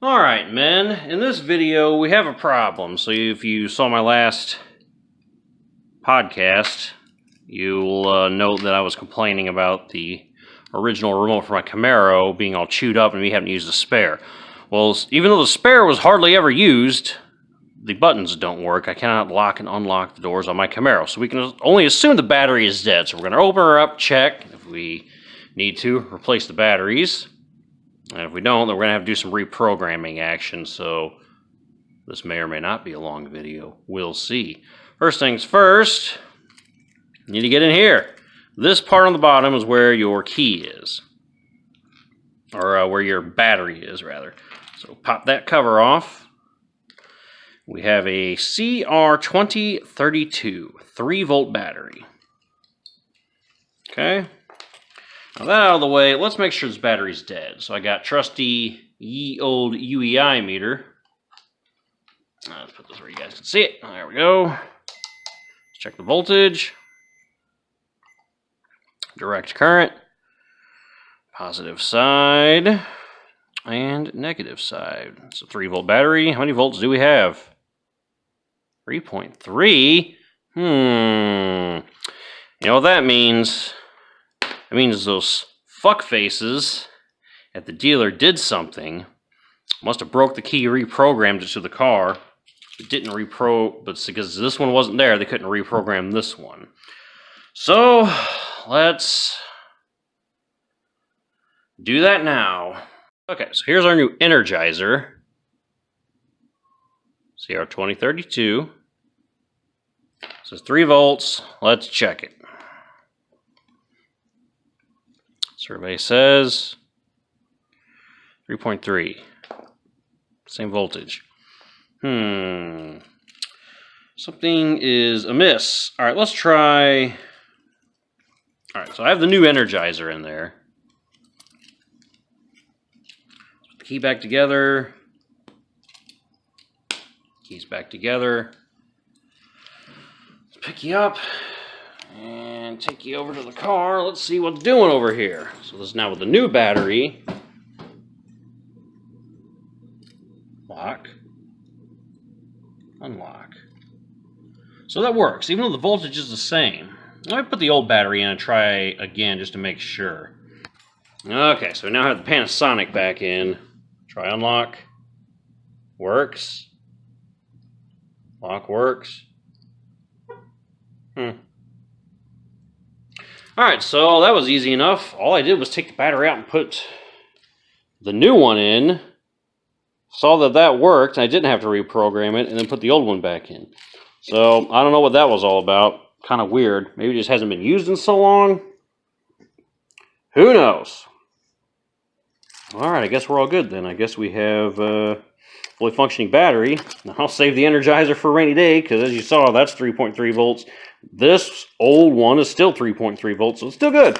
Alright, men, in this video we have a problem. So if you saw my last podcast, you'll note that I was complaining about the original remote for my Camaro being all chewed up and me having to use the spare. Well, even though the spare was hardly ever used, the buttons don't work. I cannot lock and unlock the doors on my Camaro. So we can only assume the battery is dead. So we're going to open her up, check. If we need to, replace the batteries. And if we don't, then we're going to have to do some reprogramming action. So this may or may not be a long video. We'll see. First things first, you need to get in here. This part on the bottom is where your key is. Or where your battery is, rather. So pop that cover off. We have a CR2032 3-volt battery. Okay. Now that out of the way, let's make sure this battery's dead. So I got trusty ye old UEI meter. Let's put this where you guys can see it. There we go. Let's check the voltage. Direct current. Positive side. And negative side. It's a 3-volt battery. How many volts do we have? 3.3? You know what that means? It means those fuck faces at the dealer did something. Must have broke the key, reprogrammed it to the car. It didn't but because this one wasn't there, they couldn't reprogram this one. So, let's do that now. Okay, so here's our new Energizer. CR2032. Says 3 volts. Let's check it. Survey says 3.3. Same voltage. Something is amiss. Alright, let's try. Alright, so I have the new Energizer in there. Put the key back together. Keys back together. Let's pick you up and take you over to the car. Let's see what's doing over here. So this is now with the new battery. Lock. Unlock. So that works, even though the voltage is the same. Let me put the old battery in and try again just to make sure. Okay, so we now have the Panasonic back in. Try unlock. Works. Lock works. Alright, so that was easy enough. All I did was take the battery out and put the new one in. Saw that that worked, and I didn't have to reprogram it, and then put the old one back in. So, I don't know what that was all about. Kind of weird. Maybe it just hasn't been used in so long. Who knows? Alright, I guess we're all good then. I guess we have fully functioning battery. I'll save the Energizer for a rainy day, because as you saw, that's 3.3 volts. This old one is still 3.3 volts, so it's still good,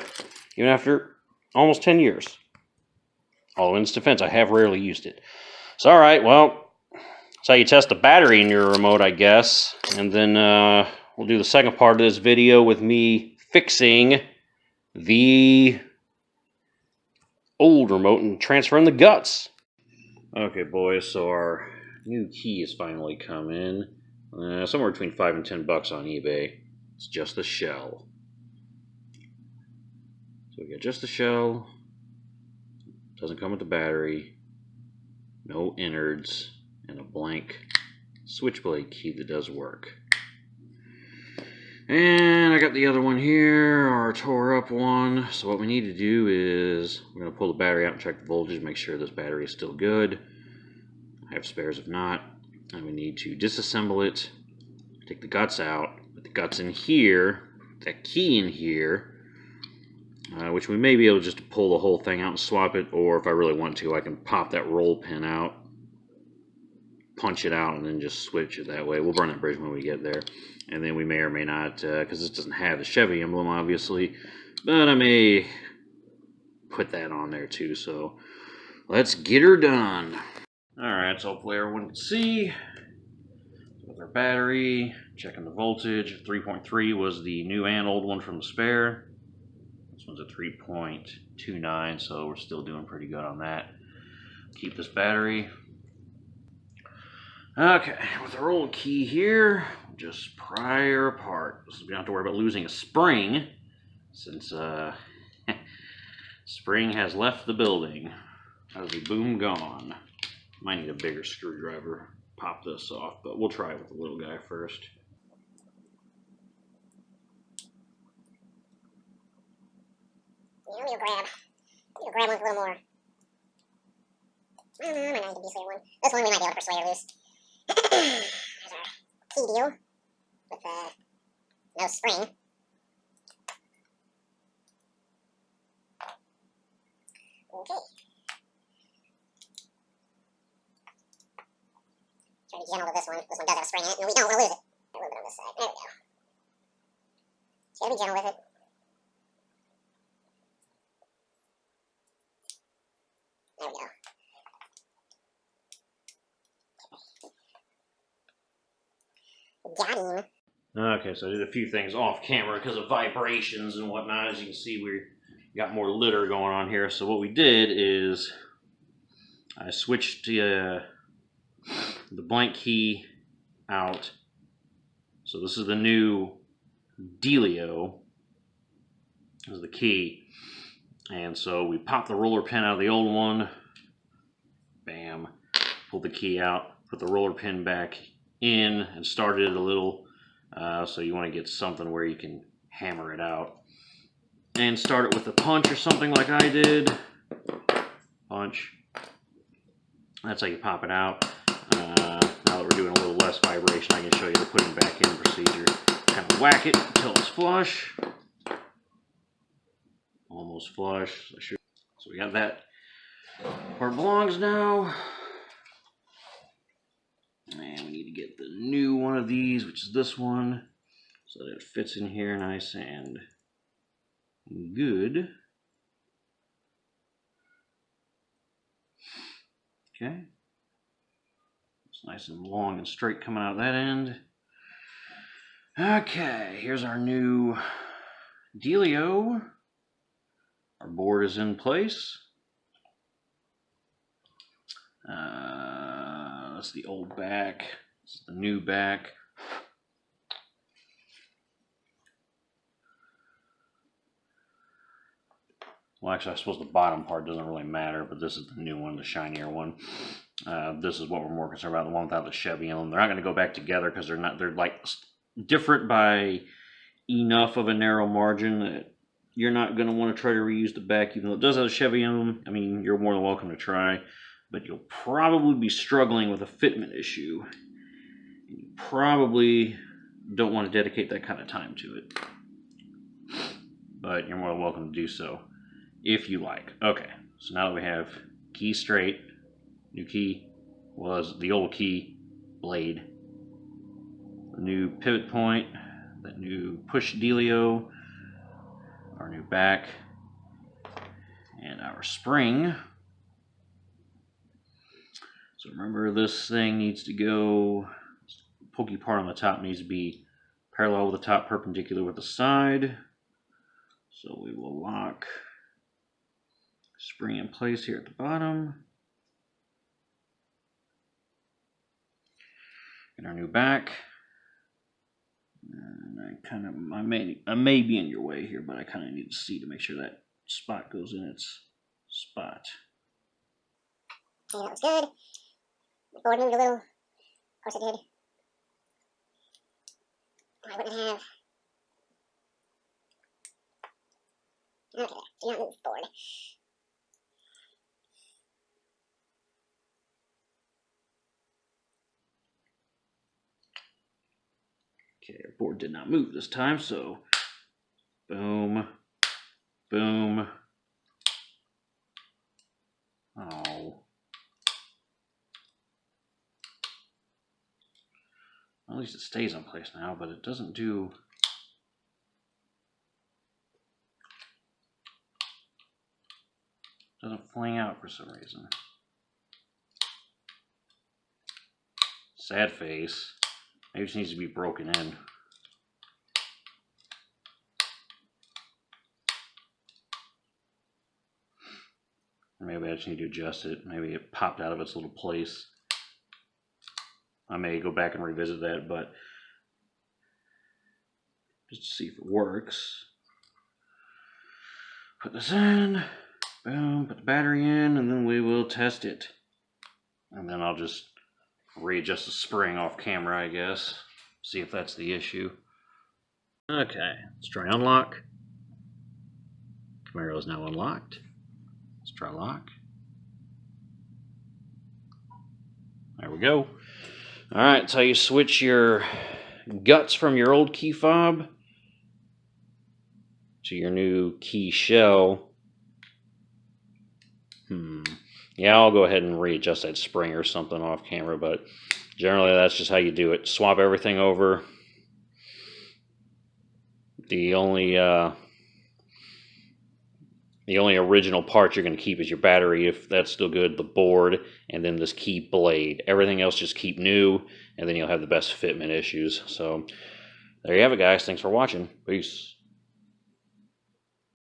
even after almost 10 years. Although in its defense, I have rarely used it. So, alright, well, that's how you test the battery in your remote, I guess. And then we'll do the second part of this video with me fixing the old remote and transferring the guts. Okay, boys, so our new key has finally come in. Somewhere between $5 and $10 on eBay. It's just the shell. So we got just the shell. Doesn't come with the battery. No innards. And a blank switchblade key that does work. And I got the other one here, our tore up one. So what we need to do is we're going to pull the battery out and check the voltage, make sure this battery is still good. I have spares if not. And we need to disassemble it, take the guts out, put the guts in here, that key in here, which we may be able just to pull the whole thing out and swap it, or if I really want to, I can pop that roll pin out, punch it out, and then just switch it that way. We'll burn that bridge when we get there. And then we may or may not, because this doesn't have the Chevy emblem, obviously, but I may put that on there too, so let's get her done. Alright, so hopefully everyone can see. With our battery, checking the voltage. 3.3 was the new and old one from the spare. This one's a 3.29, so we're still doing pretty good on that. Keep this battery. Okay, with our old key here, just pry her apart. So we don't have to worry about losing a spring, since spring has left the building. As the boom gone. Might need a bigger screwdriver. Pop this off, but we'll try it with the little guy first. Yeah, let me grab one with a little more. I might not need to persuade one. This one we might be able to persuade her loose. There's our key deal with no spring. Okay. Try to be gentle with this one. This one does have a spring in it, and we don't want to lose it. A little bit on this side. There we go. Just gotta be gentle with it. There we go. Got him. Okay, so I did a few things off camera because of vibrations and whatnot. As you can see, we got more litter going on here. So what we did is I switched the blank key out. So this is the new Dealio. This is the key. And so we popped the roller pin out of the old one. Bam. Pulled the key out. Put the roller pin back in and started it a little. So you want to get something where you can hammer it out. And start it with a punch or something like I did. Punch. That's how you pop it out. Now that we're doing a little less vibration, I can show you the putting back in procedure. Kind of whack it until it's flush. Almost flush. So we got that where it belongs now. And we need to get the new one of these, which is this one, so that it fits in here nice and good. Okay. It's nice and long and straight coming out that end. Okay, here's our new Dealio. Our board is in place. That's the old back. This is the new back. Well, actually, I suppose the bottom part doesn't really matter, but this is the new one, the shinier one. This is what we're more concerned about, the one without the Chevy in them. They're not going to go back together because they're like different by enough of a narrow margin that you're not going to want to try to reuse the back, even though it does have a Chevy in them. I mean, you're more than welcome to try, but you'll probably be struggling with a fitment issue. You probably don't want to dedicate that kind of time to it, but you're more than welcome to do so if you like. Okay, so now that we have key straight, new key was the old key blade, the new pivot point, the new push dealio, our new back, and our spring. So remember, this thing needs to go, the pokey part on the top needs to be parallel with the top, perpendicular with the side. So we will lock spring in place here at the bottom. And our new back. And I may be in your way here, but I kind of need to see to make sure that spot goes in its spot. Okay, that was good. The board moved a little. Of course it did. I wouldn't have. Okay, do not move the board. Okay, our board did not move this time, so boom, boom. Oh. At least it stays in place now, but it doesn't do. Doesn't fling out for some reason. Sad face. Maybe it just needs to be broken in. Or maybe I just need to adjust it. Maybe it popped out of its little place. I may go back and revisit that, but just to see if it works. Put this in, boom, put the battery in, and then we will test it. And then I'll just readjust the spring off camera, I guess. See if that's the issue. Okay, let's try unlock. Camaro is now unlocked. Let's try lock. There we go. Alright, that's how you switch your guts from your old key fob to your new key shell. Yeah, I'll go ahead and readjust that spring or something off camera, but generally that's just how you do it. Swap everything over. The only original part you're going to keep is your battery, if that's still good, the board, and then this key blade. Everything else just keep new, and then you'll have the best fitment issues. So there you have it, guys. Thanks for watching. Peace.